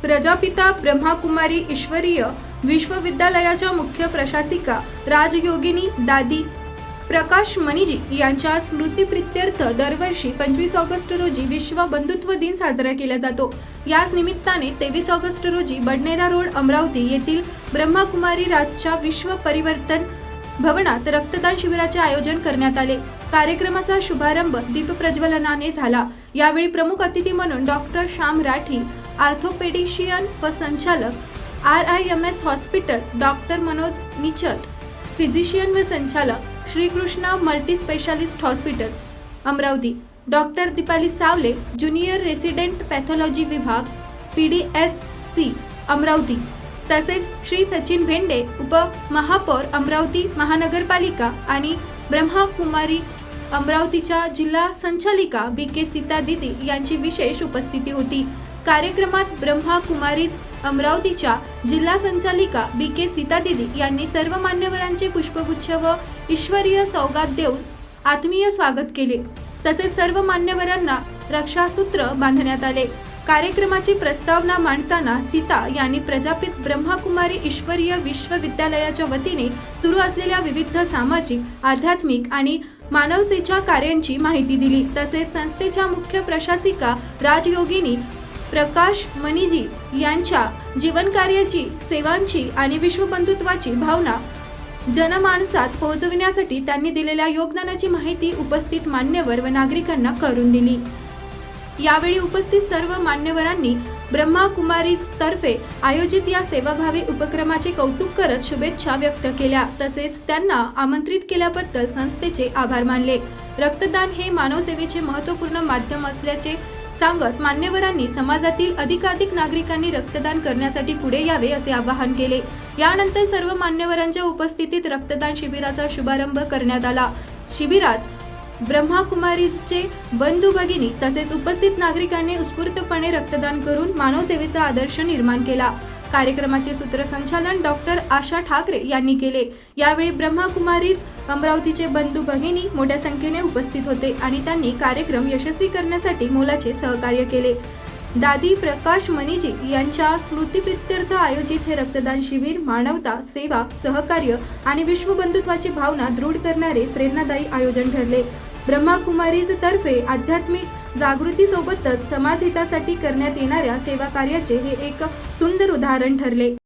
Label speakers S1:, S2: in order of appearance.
S1: प्रजापिता ब्रह्माकुमारी ईश्वरीय विश्वविद्यालयाच्या मुख्य प्रशासिका राजयोगिनी दादी प्रकाश मणिजी यांच्या स्मृतिप्रित्यर्थ दरवर्षी 25 ऑगस्ट रोजी विश्व बंधुत्व दिन साजरा केला जातो। याच निमित्ताने 23 ऑगस्ट रोजी बडनेरा रोड अमरावती येथील ब्रह्माकुमारी राजच्या विश्व परिवर्तन भवनात रक्तदान शिबिराचे आयोजन करण्यात आले। कार्यक्रमाचा शुभारंभ दीप प्रज्वलनाने झाला। यावेळी प्रमुख अतिथी म्हणून डॉक्टर श्याम राठी, आर्थोपेडिशियन व संचालक RIMS hospital, doctor Manoj Nichat, physician व संचालक Shrikrishna multi specialist hospital Amravati, doctor Deepali Sawale, junior resident pathology विभाग PDSC अमरावती, तसेच श्री सचिन भेंडे, उपमहापौर अमरावती महानगरपालिका आणि ब्रह्माकुमारी अमरावतीच्या जिल्हा संचालिका BK सीता दीदी यांची विशेष उपस्थिती होती। कार्यक्रमात ब्रह्माकुमारी अमरावतीच्या जिल्हा संचालिका BK सीता दीदी यांनी सर्व मान्यवरांचे पुष्पगुच्छ व ईश्वरीय सौगात देऊन आत्मीय स्वागत केले। तसेच सर्व मान्यवरांना रक्षासूत्र बांधण्यात आले। कार्यक्रमाची प्रस्तावना मांडताना सीता यांनी प्रजापित ब्रह्माकुमारी ईश्वरीय विश्वविद्यालयाच्या वतीने सुरू असलेल्या विविध सामाजिक, आध्यात्मिक आणि मानवसेवेच्या कार्यांची माहिती दिली। तसेच संस्थेच्या मुख्य प्रशासिका राजयोगिनी प्रकाश मणिजी यांच्या जीवनकार्याची, सेवांची आणि विश्वबंधुत्वाची भावना जनमानसात पोहोचविण्यासाठी त्यांनी दिलेल्या योगदानाची माहिती उपस्थित मान्यवर व नागरिकांना करून दिली। यावेळी उपस्थित सर्व मान्यवरांनी ब्रह्माकुमारी तर्फे आयोजित या सेवाभावी उपक्रमाचे कौतुक करत शुभेच्छा व्यक्त केल्या। तसेच त्यांना आमंत्रित केल्याबद्दल संस्थेचे आभार मानले। रक्तदान हे मानवसेवेचे महत्त्वपूर्ण माध्यम असल्याचे सांगत मान्यवरांनी समाजातील अधिकाधिक नागरिकांनी रक्तदान करण्यासाठी पुढे यावे असे आवाहन केले। यानंतर सर्व मान्यवरांच्या उपस्थितीत रक्तदान शिबिराचा शुभारंभ करण्यात आला। शिबिरात ब्रह्माकुमारीचे बंधू भगिनी तसेच उपस्थित नागरिकांनी उत्स्फूर्तपणे रक्तदान करून मानवसेवेचा आदर्श निर्माण केला। कार्यक्रमाचे सूत्रसंचालन डॉक्टर आशा ठाकरे यांनी केले। यावेळी ब्रह्माकुमारी अमरावतीचे बंधू भगिनी मोठ्या संख्येने उपस्थित होते आणि त्यांनी कार्यक्रम यशस्वी करण्यासाठी मोलाचे सहकार्य केले। दादी प्रकाश मणिजी यांच्या स्मृतिप्रित्यर्थ आयोजित हे रक्तदान शिबिर मानवता, सेवा, सहकार्य आणि विश्वबंधुत्वाची भावना दृढ करणारे प्रेरणादायी आयोजन ठरले। ब्रह्माकुमारी तर्फे आध्यात्मिक जागृती सोबतच समाजहितासाठी करण्यात येणाऱ्या सेवा कार्याचे हे एक सुंदर उदाहरण ठरले।